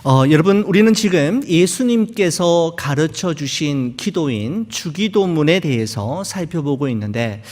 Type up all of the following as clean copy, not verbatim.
여러분, 우리는 지금 예수님께서 가르쳐 주신 기도인 주기도문에 대해서 살펴보고 있는데,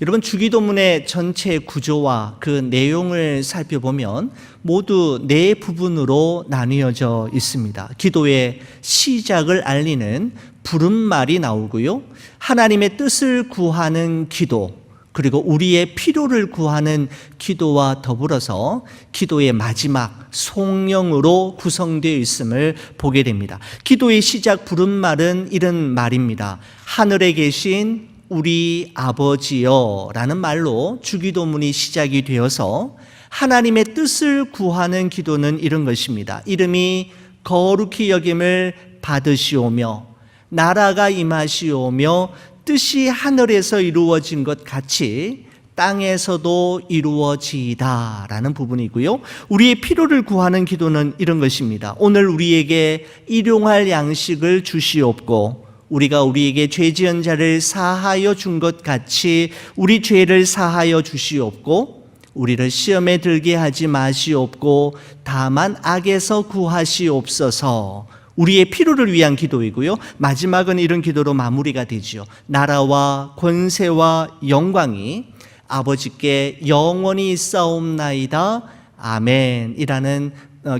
여러분, 주기도문의 전체 구조와 그 내용을 살펴보면 모두 네 부분으로 나뉘어져 있습니다. 기도의 시작을 알리는 부름말이 나오고요, 하나님의 뜻을 구하는 기도, 그리고 우리의 필요를 구하는 기도와 더불어서 기도의 마지막 송영으로 구성되어 있음을 보게 됩니다. 기도의 시작 부름말은 이런 말입니다. 하늘에 계신 우리 아버지여 라는 말로 주기도문이 시작이 되어서 하나님의 뜻을 구하는 기도는 이런 것입니다. 이름이 거룩히 여김을 받으시오며 나라가 임하시오며 뜻이 하늘에서 이루어진 것 같이 땅에서도 이루어지이다 라는 부분이고요, 우리의 필요를 구하는 기도는 이런 것입니다. 오늘 우리에게 일용할 양식을 주시옵고 우리가 우리에게 죄 지은 자를 사하여 준 것 같이 우리 죄를 사하여 주시옵고 우리를 시험에 들게 하지 마시옵고 다만 악에서 구하시옵소서. 우리의 필요를 위한 기도이고요, 마지막은 이런 기도로 마무리가 되지요. 나라와 권세와 영광이 아버지께 영원히 있사옵나이다 아멘 이라는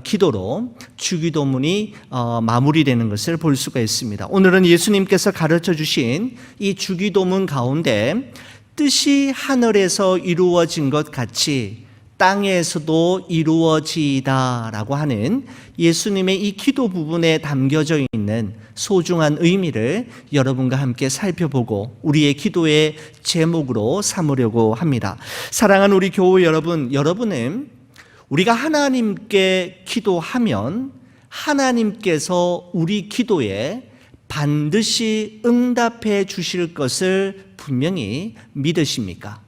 기도로 주기도문이 마무리되는 것을 볼 수가 있습니다. 오늘은 예수님께서 가르쳐 주신 이 주기도문 가운데 뜻이 하늘에서 이루어진 것 같이 땅에서도 이루어지이다 라고 하는 예수님의 이 기도 부분에 담겨져 있는 소중한 의미를 여러분과 함께 살펴보고 우리의 기도의 제목으로 삼으려고 합니다. 사랑하는 우리 교우 여러분, 여러분은 우리가 하나님께 기도하면 하나님께서 우리 기도에 반드시 응답해 주실 것을 분명히 믿으십니까?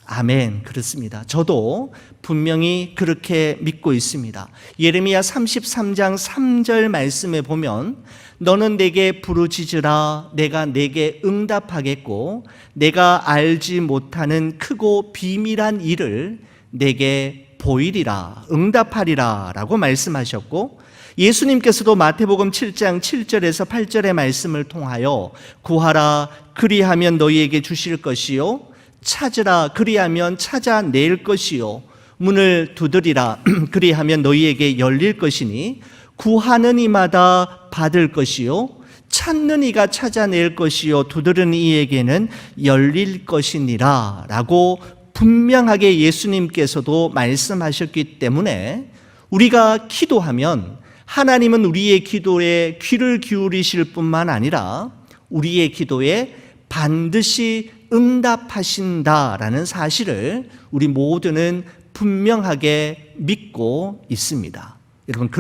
아멘. 그렇습니다. 저도 분명히 그렇게 믿고 있습니다. 예레미야 33장 3절 말씀에 보면 너는 내게 부르짖으라 내가 내게 응답하겠고 내가 알지 못하는 크고 비밀한 일을 내게 보이리라 응답하리라 라고 말씀하셨고, 예수님께서도 마태복음 7장 7절에서 8절의 말씀을 통하여 구하라 그리하면 너희에게 주실 것이요 찾으라 그리하면 찾아낼 것이요 문을 두드리라 그리하면 너희에게 열릴 것이니 구하는 이마다 받을 것이요 찾는 이가 찾아낼 것이요 두드리는 이에게는 열릴 것이니라 라고 분명하게 예수님께서도 말씀하셨기 때문에 우리가 기도하면 하나님은 우리의 기도에 귀를 기울이실 뿐만 아니라 우리의 기도에 반드시 응답하신다라는 사실을 우리 모두는 분명하게 믿고 있습니다. 여러분,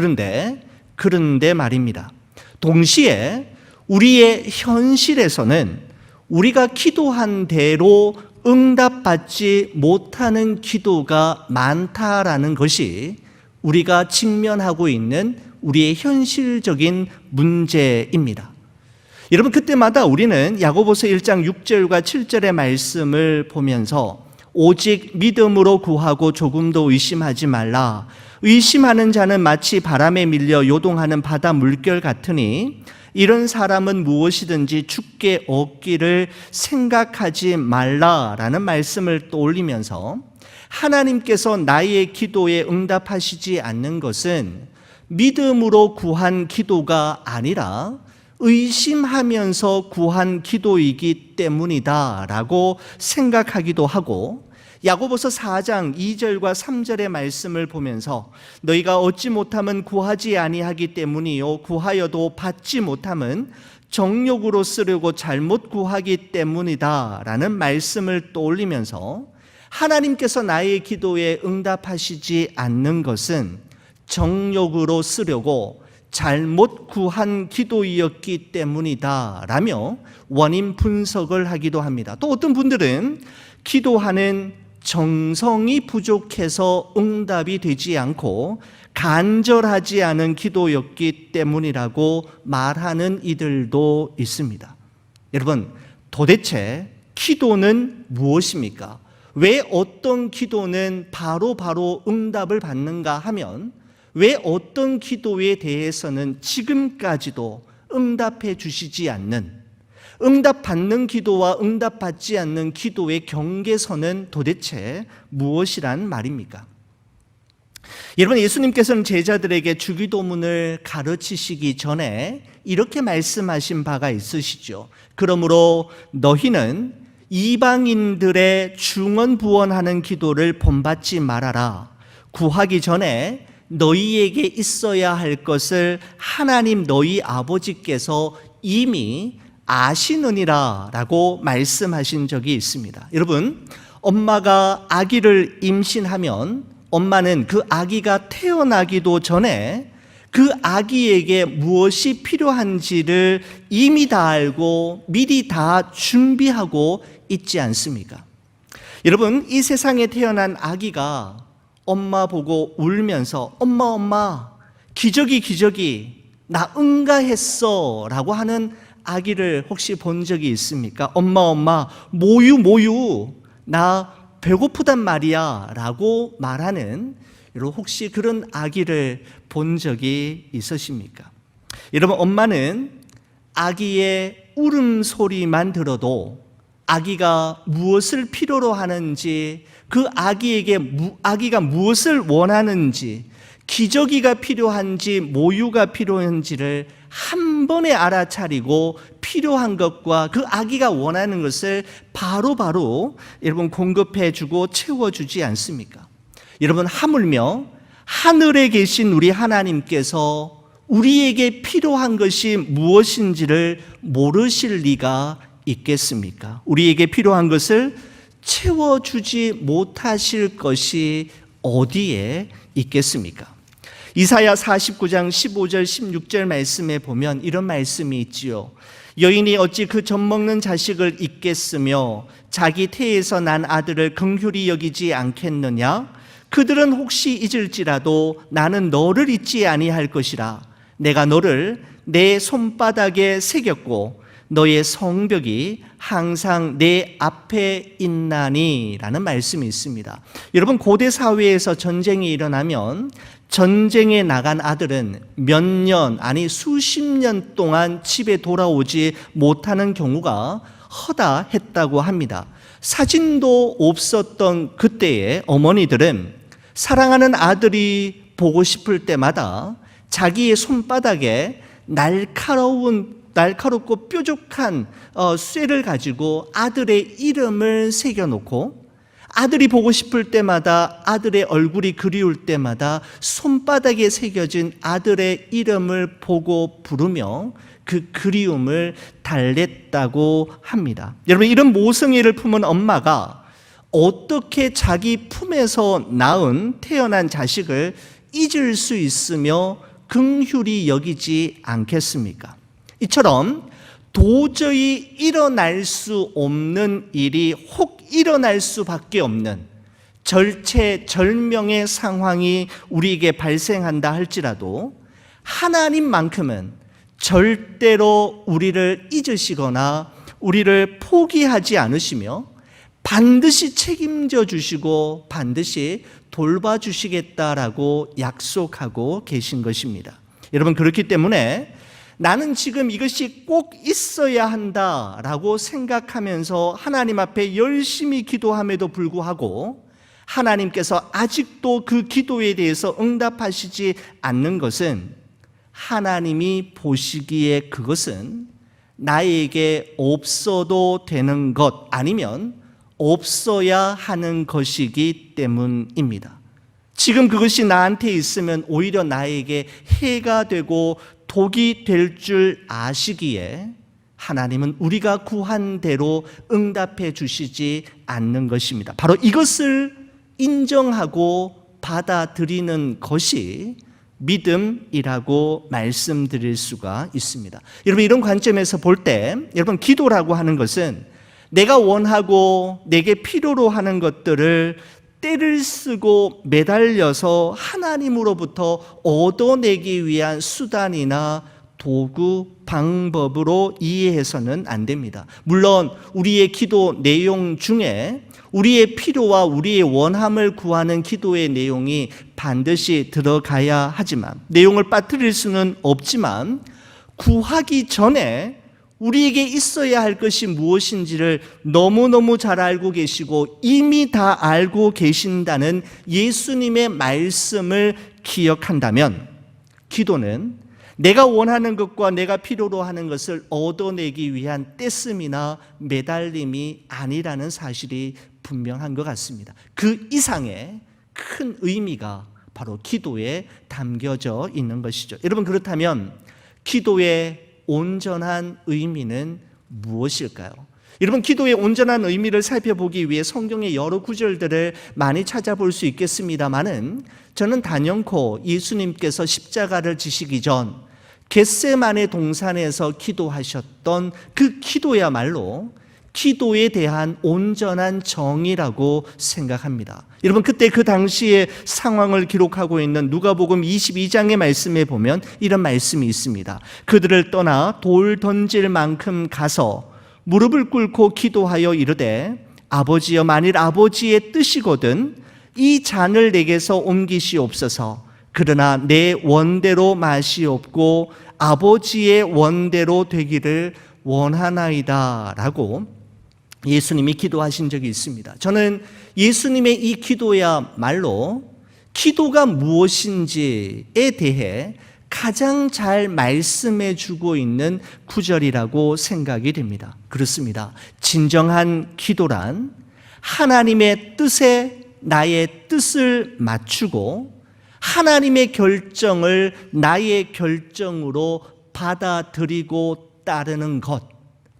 그런데 말입니다. 동시에 우리의 현실에서는 우리가 기도한 대로 응답받지 못하는 기도가 많다라는 것이 우리가 직면하고 있는 우리의 현실적인 문제입니다. 여러분, 그때마다 우리는 야고보서 1장 6절과 7절의 말씀을 보면서 오직 믿음으로 구하고 조금도 의심하지 말라. 의심하는 자는 마치 바람에 밀려 요동하는 바다 물결 같으니 이런 사람은 무엇이든지 죽게 얻기를 생각하지 말라라는 말씀을 떠올리면서 하나님께서 나의 기도에 응답하시지 않는 것은 믿음으로 구한 기도가 아니라 의심하면서 구한 기도이기 때문이다 라고 생각하기도 하고, 야고보서 4장 2절과 3절의 말씀을 보면서 너희가 얻지 못함은 구하지 아니하기 때문이요 구하여도 받지 못함은 정욕으로 쓰려고 잘못 구하기 때문이다 라는 말씀을 떠올리면서 하나님께서 나의 기도에 응답하시지 않는 것은 정욕으로 쓰려고 잘못 구한 기도이었기 때문이다 라며 원인 분석을 하기도 합니다. 또 어떤 분들은 기도하는 정성이 부족해서 응답이 되지 않고 간절하지 않은 기도였기 때문이라고 말하는 이들도 있습니다. 여러분, 도대체 기도는 무엇입니까? 왜 어떤 기도는 바로 응답을 받는가 하면 왜 어떤 기도에 대해서는 지금까지도 응답해 주시지 않는, 응답받는 기도와 응답받지 않는 기도의 경계선은 도대체 무엇이란 말입니까? 여러분, 예수님께서는 제자들에게 주기도문을 가르치시기 전에 이렇게 말씀하신 바가 있으시죠. 그러므로 너희는 이방인들의 중언부언하는 기도를 본받지 말아라. 구하기 전에 너희에게 있어야 할 것을 하나님 너희 아버지께서 이미 아시느니라 라고 말씀하신 적이 있습니다. 여러분, 엄마가 아기를 임신하면 엄마는 그 아기가 태어나기도 전에 그 아기에게 무엇이 필요한지를 이미 다 알고 미리 다 준비하고 있지 않습니까? 여러분, 이 세상에 태어난 아기가 엄마 보고 울면서 엄마 기저귀 나 응가했어 라고 하는 아기를 혹시 본 적이 있습니까? 엄마 모유 나 배고프단 말이야 라고 말하는, 여러분 혹시 그런 아기를 본 적이 있으십니까? 여러분, 엄마는 아기의 울음소리만 들어도 아기가 무엇을 필요로 하는지, 그 아기가 무엇을 원하는지, 기저귀가 필요한지 모유가 필요한지를 한 번에 알아차리고 필요한 것과 그 아기가 원하는 것을 바로바로 여러분 공급해주고 채워주지 않습니까? 여러분, 하물며 하늘에 계신 우리 하나님께서 우리에게 필요한 것이 무엇인지를 모르실 리가 있겠습니까? 우리에게 필요한 것을 채워주지 못하실 것이 어디에 있겠습니까? 이사야 49장 15절 16절 말씀에 보면 이런 말씀이 있지요. 여인이 어찌 그 젖먹는 자식을 잊겠으며 자기 태에서 난 아들을 긍휼히 여기지 않겠느냐? 그들은 혹시 잊을지라도 나는 너를 잊지 아니할 것이라. 내가 너를 내 손바닥에 새겼고 너의 성벽이 항상 내 앞에 있나니 라는 말씀이 있습니다. 여러분, 고대 사회에서 전쟁이 일어나면 전쟁에 나간 아들은 몇 년, 아니 수십 년 동안 집에 돌아오지 못하는 경우가 허다했다고 합니다. 사진도 없었던 그때의 어머니들은 사랑하는 아들이 보고 싶을 때마다 자기의 손바닥에 날카롭고 뾰족한 쇠를 가지고 아들의 이름을 새겨놓고, 아들이 보고 싶을 때마다, 아들의 얼굴이 그리울 때마다 손바닥에 새겨진 아들의 이름을 보고 부르며 그 그리움을 달랬다고 합니다. 여러분, 이런 모성애를 품은 엄마가 어떻게 자기 품에서 태어난 자식을 잊을 수 있으며 긍휼히 여기지 않겠습니까? 이처럼 도저히 일어날 수 없는 일이 혹 일어날 수밖에 없는 절체절명의 상황이 우리에게 발생한다 할지라도 하나님만큼은 절대로 우리를 잊으시거나 우리를 포기하지 않으시며 반드시 책임져 주시고 반드시 돌봐주시겠다라고 약속하고 계신 것입니다. 여러분, 그렇기 때문에 나는 지금 이것이 꼭 있어야 한다라고 생각하면서 하나님 앞에 열심히 기도함에도 불구하고 하나님께서 아직도 그 기도에 대해서 응답하시지 않는 것은 하나님이 보시기에 그것은 나에게 없어도 되는 것, 아니면 없어야 하는 것이기 때문입니다. 지금 그것이 나한테 있으면 오히려 나에게 해가 되고 독이 될 줄 아시기에 하나님은 우리가 구한 대로 응답해 주시지 않는 것입니다. 바로 이것을 인정하고 받아들이는 것이 믿음이라고 말씀드릴 수가 있습니다. 여러분, 이런 관점에서 볼 때 여러분, 기도라고 하는 것은 내가 원하고 내게 필요로 하는 것들을 때를 쓰고 매달려서 하나님으로부터 얻어내기 위한 수단이나 도구, 방법으로 이해해서는 안 됩니다. 물론 우리의 기도 내용 중에 우리의 필요와 우리의 원함을 구하는 기도의 내용이 반드시 들어가야 하지만, 내용을 빠뜨릴 수는 없지만, 구하기 전에 우리에게 있어야 할 것이 무엇인지를 너무너무 잘 알고 계시고 이미 다 알고 계신다는 예수님의 말씀을 기억한다면, 기도는 내가 원하는 것과 내가 필요로 하는 것을 얻어내기 위한 떼쓰미나 매달림이 아니라는 사실이 분명한 것 같습니다. 그 이상의 큰 의미가 바로 기도에 담겨져 있는 것이죠. 여러분, 그렇다면 기도의 온전한 의미는 무엇일까요? 여러분, 기도의 온전한 의미를 살펴보기 위해 성경의 여러 구절들을 많이 찾아볼 수 있겠습니다마는, 저는 단연코 예수님께서 십자가를 지시기 전 겟세마네 동산에서 기도하셨던 그 기도야말로 기도에 대한 온전한 정의라고 생각합니다. 여러분, 그때 그 당시의 상황을 기록하고 있는 누가복음 22장의 말씀에 보면 이런 말씀이 있습니다. 그들을 떠나 돌 던질 만큼 가서 무릎을 꿇고 기도하여 이르되, 아버지여, 만일 아버지의 뜻이거든 이 잔을 내게서 옮기시옵소서. 그러나 내 원대로 마시옵고 아버지의 원대로 되기를 원하나이다 라고 예수님이 기도하신 적이 있습니다. 저는 예수님의 이 기도야말로 기도가 무엇인지에 대해 가장 잘 말씀해 주고 있는 구절이라고 생각이 됩니다. 그렇습니다. 진정한 기도란 하나님의 뜻에 나의 뜻을 맞추고 하나님의 결정을 나의 결정으로 받아들이고 따르는 것,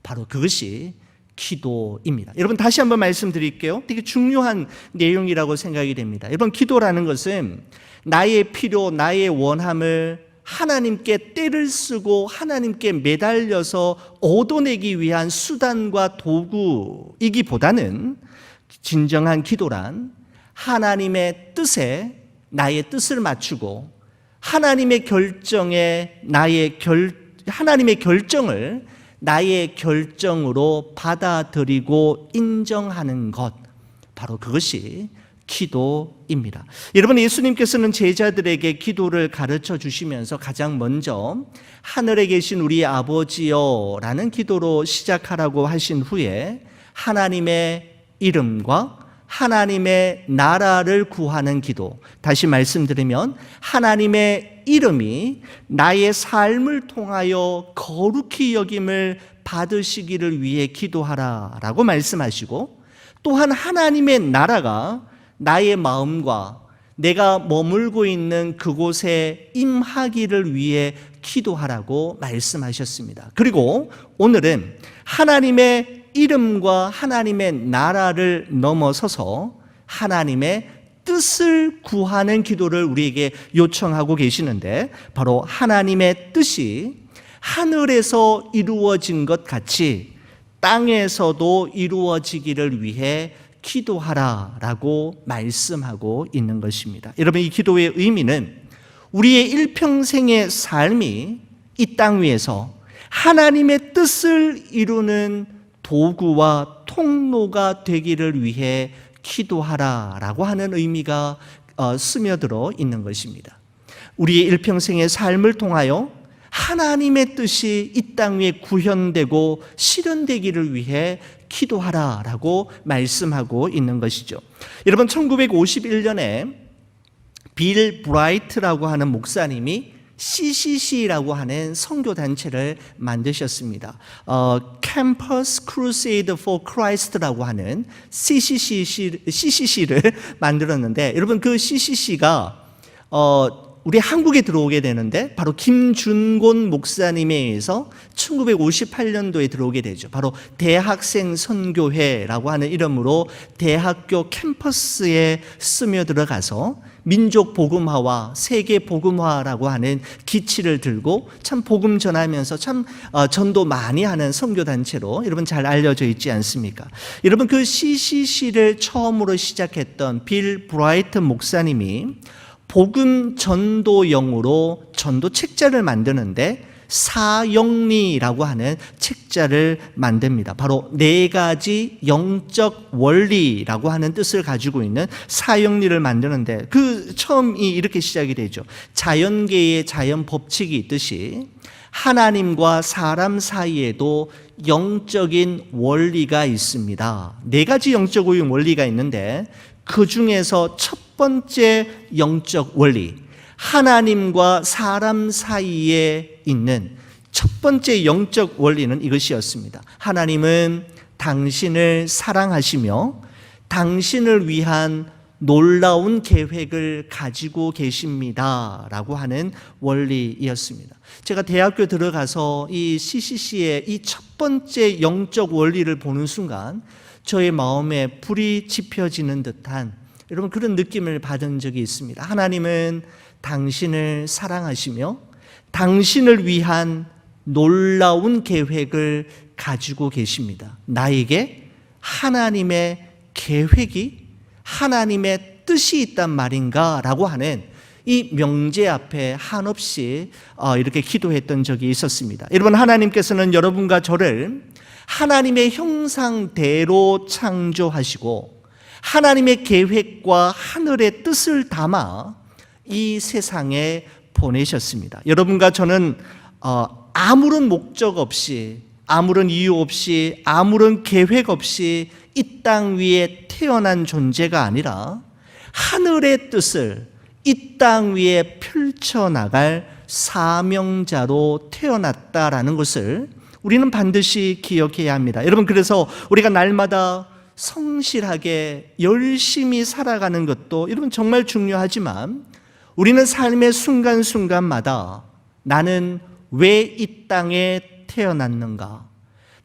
바로 그것이 기도입니다. 여러분, 다시 한번 말씀드릴게요. 되게 중요한 내용이라고 생각이 됩니다. 여러분, 기도라는 것은 나의 필요, 나의 원함을 하나님께 떼를 쓰고 하나님께 매달려서 얻어내기 위한 수단과 도구이기보다는, 진정한 기도란 하나님의 뜻에 나의 뜻을 맞추고 하나님의 결정에 하나님의 결정을 나의 결정으로 받아들이고 인정하는 것, 바로 그것이 기도입니다. 여러분, 예수님께서는 제자들에게 기도를 가르쳐 주시면서 가장 먼저 하늘에 계신 우리 아버지여 라는 기도로 시작하라고 하신 후에 하나님의 이름과 하나님의 나라를 구하는 기도, 다시 말씀드리면 하나님의 이름이 나의 삶을 통하여 거룩히 여김을 받으시기를 위해 기도하라라고 말씀하시고, 또한 하나님의 나라가 나의 마음과 내가 머물고 있는 그곳에 임하기를 위해 기도하라고 말씀하셨습니다. 그리고 오늘은 하나님의 이름과 하나님의 나라를 넘어서서 하나님의 뜻을 구하는 기도를 우리에게 요청하고 계시는데, 바로 하나님의 뜻이 하늘에서 이루어진 것 같이 땅에서도 이루어지기를 위해 기도하라라고 말씀하고 있는 것입니다. 여러분, 이 기도의 의미는 우리의 일평생의 삶이 이 땅 위에서 하나님의 뜻을 이루는 도구와 통로가 되기를 위해 기도하라라고 하는 의미가 스며들어 있는 것입니다. 우리의 일평생의 삶을 통하여 하나님의 뜻이 이 땅 위에 구현되고 실현되기를 위해 기도하라라고 말씀하고 있는 것이죠. 여러분, 1951년에 빌 브라이트라고 하는 목사님이 CCC라고 하는 선교단체를 만드셨습니다. Campus Crusade for Christ라고 하는 CCC를 만들었는데, 여러분, 그 CCC가 우리 한국에 들어오게 되는데 바로 김준곤 목사님에 의해서 1958년도에 들어오게 되죠. 바로 대학생 선교회라고 하는 이름으로 대학교 캠퍼스에 스며들어가서 민족 복음화와 세계 복음화라고 하는 기치를 들고 참 복음 전하면서 참 전도 많이 하는 선교단체로 여러분 잘 알려져 있지 않습니까? 여러분, 그 CCC를 처음으로 시작했던 빌 브라이트 목사님이 복음 전도용으로 전도 책자를 만드는데 사영리라고 하는 책자를 만듭니다. 바로 네 가지 영적 원리라고 하는 뜻을 가지고 있는 사영리를 만드는데 그 처음이 이렇게 시작이 되죠. 자연계의 자연 법칙이 있듯이 하나님과 사람 사이에도 영적인 원리가 있습니다. 네 가지 영적인 원리가 있는데 그 중에서 첫 번째 영적 원리, 하나님과 사람 사이에 있는 첫 번째 영적 원리는 이것이었습니다. 하나님은 당신을 사랑하시며 당신을 위한 놀라운 계획을 가지고 계십니다 라고 하는 원리였습니다. 제가 대학교 들어가서 이 CCC의 이 첫 번째 영적 원리를 보는 순간 저의 마음에 불이 지펴지는 듯한 여러분 그런 느낌을 받은 적이 있습니다. 하나님은 당신을 사랑하시며 당신을 위한 놀라운 계획을 가지고 계십니다. 나에게 하나님의 계획이 하나님의 뜻이 있단 말인가 라고 하는 이 명제 앞에 한없이 이렇게 기도했던 적이 있었습니다. 여러분, 하나님께서는 여러분과 저를 하나님의 형상대로 창조하시고 하나님의 계획과 하늘의 뜻을 담아 이 세상에 보내셨습니다. 여러분과 저는 아무런 목적 없이, 아무런 이유 없이, 아무런 계획 없이 이 땅 위에 태어난 존재가 아니라 하늘의 뜻을 이 땅 위에 펼쳐나갈 사명자로 태어났다라는 것을 우리는 반드시 기억해야 합니다. 여러분, 그래서 우리가 날마다 성실하게 열심히 살아가는 것도 여러분 정말 중요하지만 우리는 삶의 순간순간마다 나는 왜 이 땅에 태어났는가?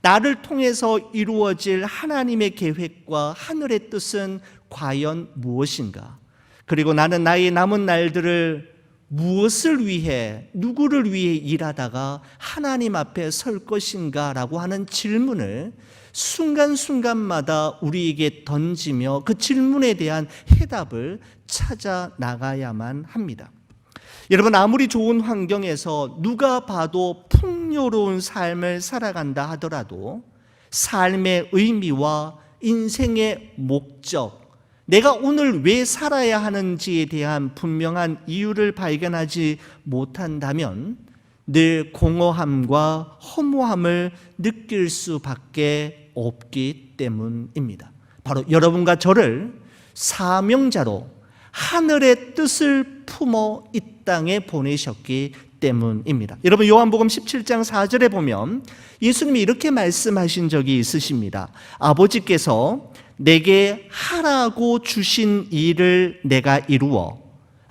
나를 통해서 이루어질 하나님의 계획과 하늘의 뜻은 과연 무엇인가? 그리고 나는 나의 남은 날들을 무엇을 위해, 누구를 위해 일하다가 하나님 앞에 설 것인가? 라고 하는 질문을 순간순간마다 우리에게 던지며 그 질문에 대한 해답을 찾아 나가야만 합니다. 여러분, 아무리 좋은 환경에서 누가 봐도 풍요로운 삶을 살아간다 하더라도 삶의 의미와 인생의 목적, 내가 오늘 왜 살아야 하는지에 대한 분명한 이유를 발견하지 못한다면 늘 공허함과 허무함을 느낄 수밖에 없기 때문입니다. 바로 여러분과 저를 사명자로 하늘의 뜻을 품어 이 땅에 보내셨기 때문입니다. 여러분, 요한복음 17장 4절에 보면 예수님이 이렇게 말씀하신 적이 있으십니다. 아버지께서 내게 하라고 주신 일을 내가 이루어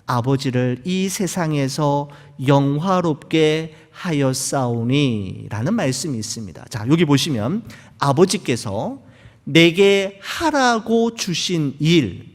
아버지를 이 세상에서 영화롭게 하였사오니 라는 말씀이 있습니다. 자, 여기 보시면 아버지께서 내게 하라고 주신 일,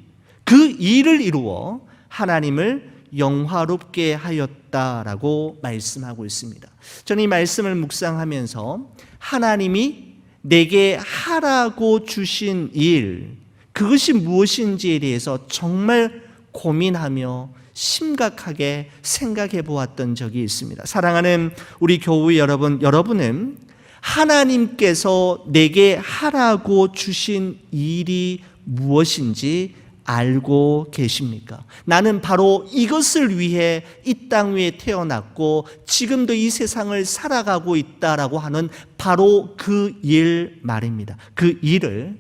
그 일을 이루어 하나님을 영화롭게 하였다라고 말씀하고 있습니다. 저는 이 말씀을 묵상하면서 하나님이 내게 하라고 주신 일, 그것이 무엇인지에 대해서 정말 고민하며 심각하게 생각해 보았던 적이 있습니다. 사랑하는 우리 교우 여러분, 여러분은 하나님께서 내게 하라고 주신 일이 무엇인지 알고 계십니까? 나는 바로 이것을 위해 이 땅 위에 태어났고 지금도 이 세상을 살아가고 있다라고 하는 바로 그 일 말입니다. 그 일을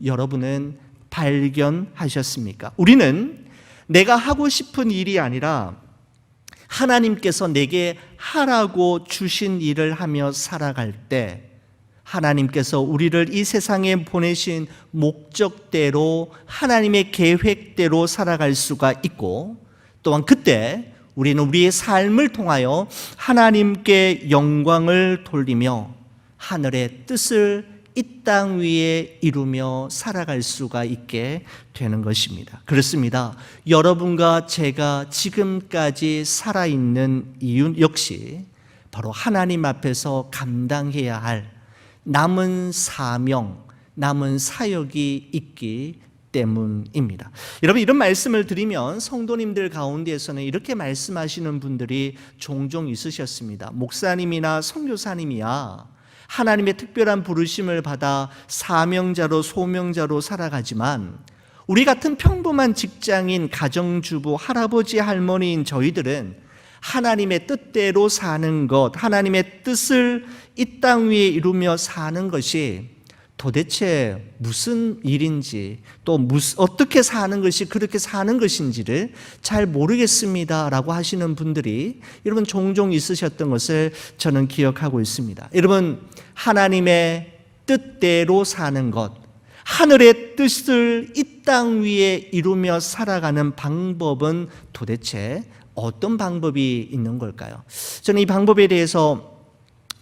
여러분은 발견하셨습니까? 우리는 내가 하고 싶은 일이 아니라 하나님께서 내게 하라고 주신 일을 하며 살아갈 때 하나님께서 우리를 이 세상에 보내신 목적대로 하나님의 계획대로 살아갈 수가 있고 또한 그때 우리는 우리의 삶을 통하여 하나님께 영광을 돌리며 하늘의 뜻을 이 땅 위에 이루며 살아갈 수가 있게 되는 것입니다. 그렇습니다. 여러분과 제가 지금까지 살아있는 이유 역시 바로 하나님 앞에서 감당해야 할 남은 사명, 남은 사역이 있기 때문입니다. 여러분, 이런 말씀을 드리면 성도님들 가운데에서는 이렇게 말씀하시는 분들이 종종 있으셨습니다. 목사님이나 선교사님이야 하나님의 특별한 부르심을 받아 사명자로 소명자로 살아가지만 우리 같은 평범한 직장인, 가정주부, 할아버지, 할머니인 저희들은 하나님의 뜻대로 사는 것, 하나님의 뜻을 이 땅 위에 이루며 사는 것이 도대체 무슨 일인지, 또 어떻게 사는 것이 그렇게 사는 것인지를 잘 모르겠습니다 라고 하시는 분들이 여러분 종종 있으셨던 것을 저는 기억하고 있습니다. 여러분, 하나님의 뜻대로 사는 것, 하늘의 뜻을 이 땅 위에 이루며 살아가는 방법은 도대체 어떤 방법이 있는 걸까요? 저는 이 방법에 대해서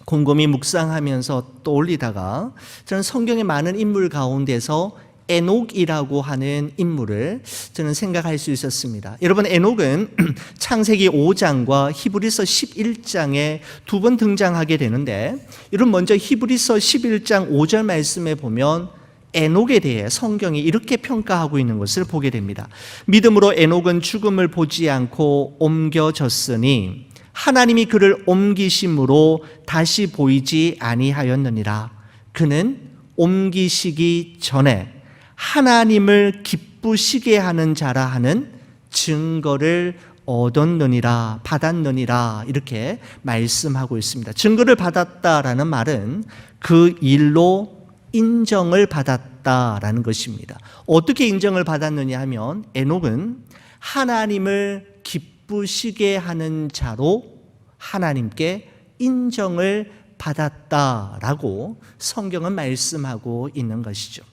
곰곰이 묵상하면서 떠올리다가 저는 성경의 많은 인물 가운데서 에녹이라고 하는 인물을 저는 생각할 수 있었습니다. 여러분, 에녹은 창세기 5장과 히브리서 11장에 두 번 등장하게 되는데, 여러분 먼저 히브리서 11장 5절 말씀에 보면 에녹에 대해 성경이 이렇게 평가하고 있는 것을 보게 됩니다. 믿음으로 에녹은 죽음을 보지 않고 옮겨졌으니 하나님이 그를 옮기심으로 다시 보이지 아니하였느니라. 그는 옮기시기 전에 하나님을 기쁘시게 하는 자라 하는 증거를 얻었느니라, 받았느니라, 이렇게 말씀하고 있습니다. 증거를 받았다라는 말은 그 일로 인정을 받았다라는 것입니다. 어떻게 인정을 받았느냐 하면 에녹은 하나님을 기쁘시게 하는 자로 하나님께 인정을 받았다라고 성경은 말씀하고 있는 것이죠.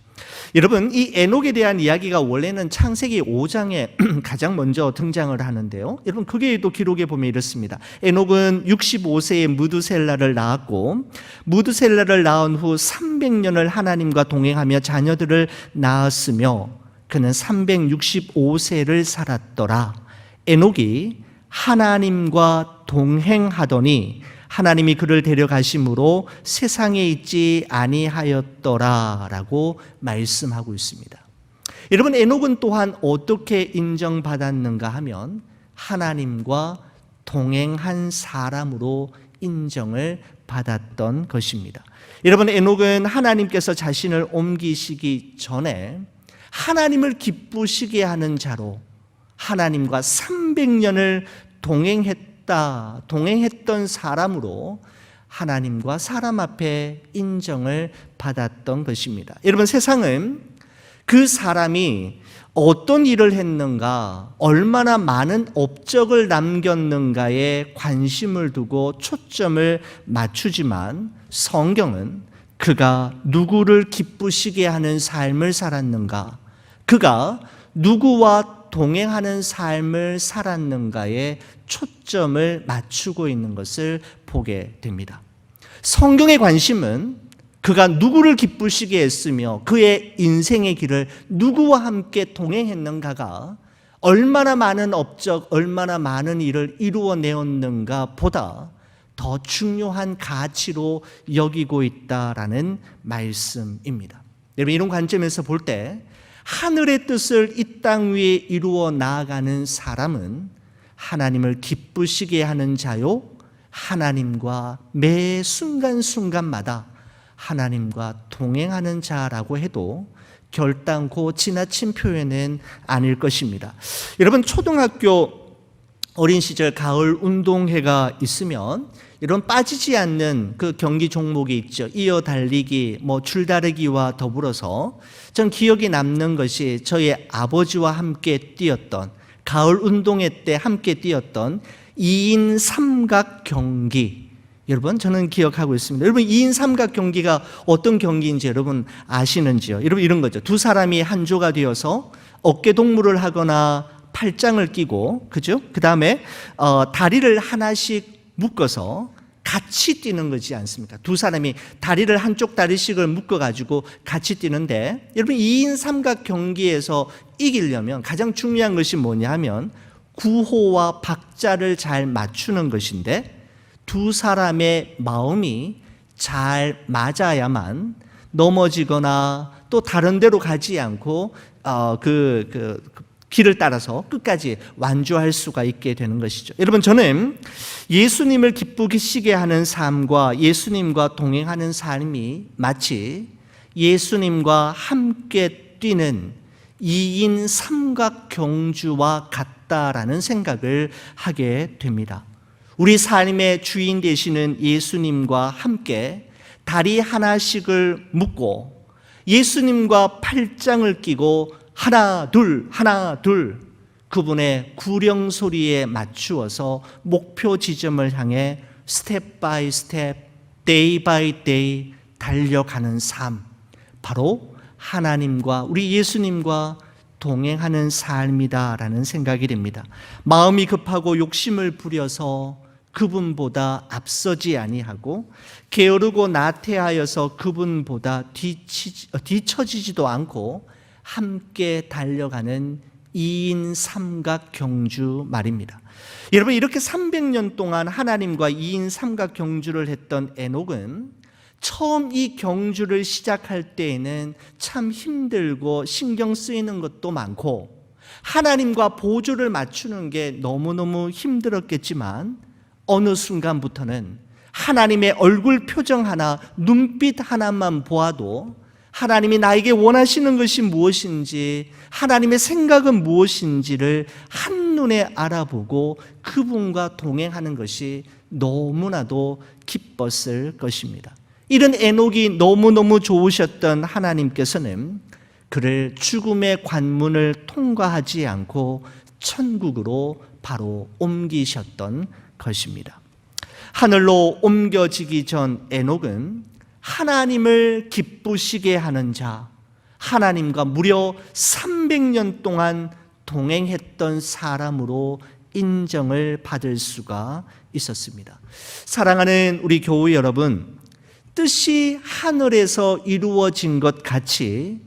여러분, 이 에녹에 대한 이야기가 원래는 창세기 5장에 가장 먼저 등장을 하는데요. 여러분, 그게 또 기록에 보면 이렇습니다. 에녹은 65세에 무드셀라를 낳았고, 무드셀라를 낳은 후 300년을 하나님과 동행하며 자녀들을 낳았으며 그는 365세를 살았더라. 에녹이 하나님과 동행하더니 하나님이 그를 데려가심으로 세상에 있지 아니하였더라라고 말씀하고 있습니다. 여러분, 에녹은 또한 어떻게 인정받았는가 하면 하나님과 동행한 사람으로 인정을 받았던 것입니다. 여러분, 에녹은 하나님께서 자신을 옮기시기 전에 하나님을 기쁘시게 하는 자로 하나님과 300년을 동행했던 사람으로 하나님과 사람 앞에 인정을 받았던 것입니다. 여러분, 세상은 그 사람이 어떤 일을 했는가, 얼마나 많은 업적을 남겼는가에 관심을 두고 초점을 맞추지만 성경은 그가 누구를 기쁘시게 하는 삶을 살았는가, 그가 누구와 동행하는 삶을 살았는가에 초점을 맞추고 있는 것을 보게 됩니다. 성경의 관심은 그가 누구를 기쁘시게 했으며 그의 인생의 길을 누구와 함께 동행했는가가 얼마나 많은 업적, 얼마나 많은 일을 이루어내었는가 보다 더 중요한 가치로 여기고 있다라는 말씀입니다. 여러분, 이런 관점에서 볼 때 하늘의 뜻을 이 땅 위에 이루어 나아가는 사람은 하나님을 기쁘시게 하는 자요, 하나님과 매 순간순간마다 하나님과 동행하는 자라고 해도 결단코 지나친 표현은 아닐 것입니다. 여러분, 초등학교 어린 시절 가을 운동회가 있으면 이런 빠지지 않는 그 경기 종목이 있죠. 이어 달리기, 줄다리기와 더불어서 전 기억이 남는 것이 저희 아버지와 함께 뛰었던, 가을 운동회 때 함께 뛰었던 2인 삼각 경기. 여러분, 저는 기억하고 있습니다. 여러분, 2인 삼각 경기가 어떤 경기인지 여러분 아시는지요? 여러분, 이런 거죠. 두 사람이 한 조가 되어서 어깨 동무를 하거나 팔짱을 끼고, 그죠? 그 다음에 다리를 하나씩 묶어서 같이 뛰는 거지 않습니까? 두 사람이 다리를 한쪽 다리씩을 묶어가지고 같이 뛰는데, 여러분, 2인 삼각 경기에서 이기려면 가장 중요한 것이 뭐냐 하면 구호와 박자를 잘 맞추는 것인데, 두 사람의 마음이 잘 맞아야만 넘어지거나 또 다른 데로 가지 않고 길을 따라서 끝까지 완주할 수가 있게 되는 것이죠. 여러분, 저는 예수님을 기쁘시게 하는 삶과 예수님과 동행하는 삶이 마치 예수님과 함께 뛰는 2인 삼각경주와 같다라는 생각을 하게 됩니다. 우리 삶의 주인 되시는 예수님과 함께 다리 하나씩을 묶고 예수님과 팔짱을 끼고 하나 둘 하나 둘 그분의 구령 소리에 맞추어서 목표 지점을 향해 스텝 바이 스텝, 데이 바이 데이 달려가는 삶, 바로 하나님과 우리 예수님과 동행하는 삶이다라는 생각이 됩니다. 마음이 급하고 욕심을 부려서 그분보다 앞서지 아니하고 게으르고 나태하여서 그분보다 뒤처지지도 않고 함께 달려가는 2인 삼각경주 말입니다. 여러분, 이렇게 300년 동안 하나님과 2인 삼각경주를 했던 에녹은 처음 이 경주를 시작할 때에는 참 힘들고 신경 쓰이는 것도 많고 하나님과 보조를 맞추는 게 너무너무 힘들었겠지만 어느 순간부터는 하나님의 얼굴 표정 하나, 눈빛 하나만 보아도 하나님이 나에게 원하시는 것이 무엇인지, 하나님의 생각은 무엇인지를 한눈에 알아보고 그분과 동행하는 것이 너무나도 기뻤을 것입니다. 이런 에녹이 너무너무 좋으셨던 하나님께서는 그를 죽음의 관문을 통과하지 않고 천국으로 바로 옮기셨던 것입니다. 하늘로 옮겨지기 전 에녹은 하나님을 기쁘시게 하는 자, 하나님과 무려 300년 동안 동행했던 사람으로 인정을 받을 수가 있었습니다. 사랑하는 우리 교우 여러분, 뜻이 하늘에서 이루어진 것 같이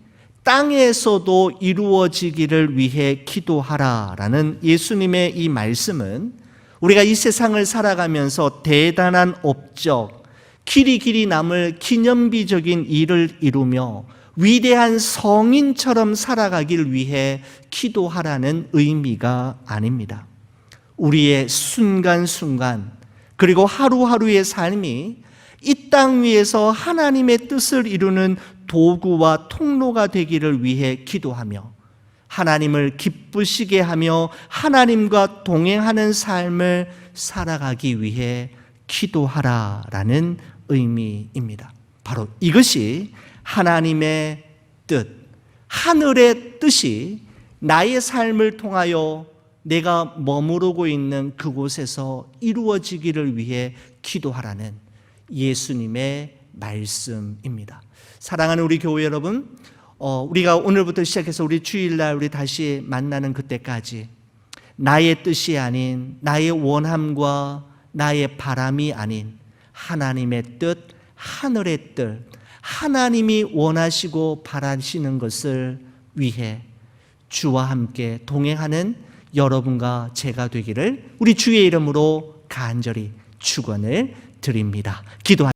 땅에서도 이루어지기를 위해 기도하라라는 예수님의 이 말씀은 우리가 이 세상을 살아가면서 대단한 업적, 길이 남을 기념비적인 일을 이루며 위대한 성인처럼 살아가길 위해 기도하라는 의미가 아닙니다. 우리의 순간순간 그리고 하루하루의 삶이 이 땅 위에서 하나님의 뜻을 이루는 도구와 통로가 되기를 위해 기도하며 하나님을 기쁘시게 하며 하나님과 동행하는 삶을 살아가기 위해 기도하라라는 의미입니다. 바로 이것이 하나님의 뜻, 하늘의 뜻이 나의 삶을 통하여 내가 머무르고 있는 그곳에서 이루어지기를 위해 기도하라는 예수님의 말씀입니다. 사랑하는 우리 교회 여러분, 우리가 오늘부터 시작해서 우리 주일날 우리 다시 만나는 그때까지 나의 뜻이 아닌, 나의 원함과 나의 바람이 아닌 하나님의 뜻, 하늘의 뜻, 하나님이 원하시고 바라시는 것을 위해 주와 함께 동행하는 여러분과 제가 되기를 우리 주의 이름으로 간절히 축원을 드립니다. 기도하십시오.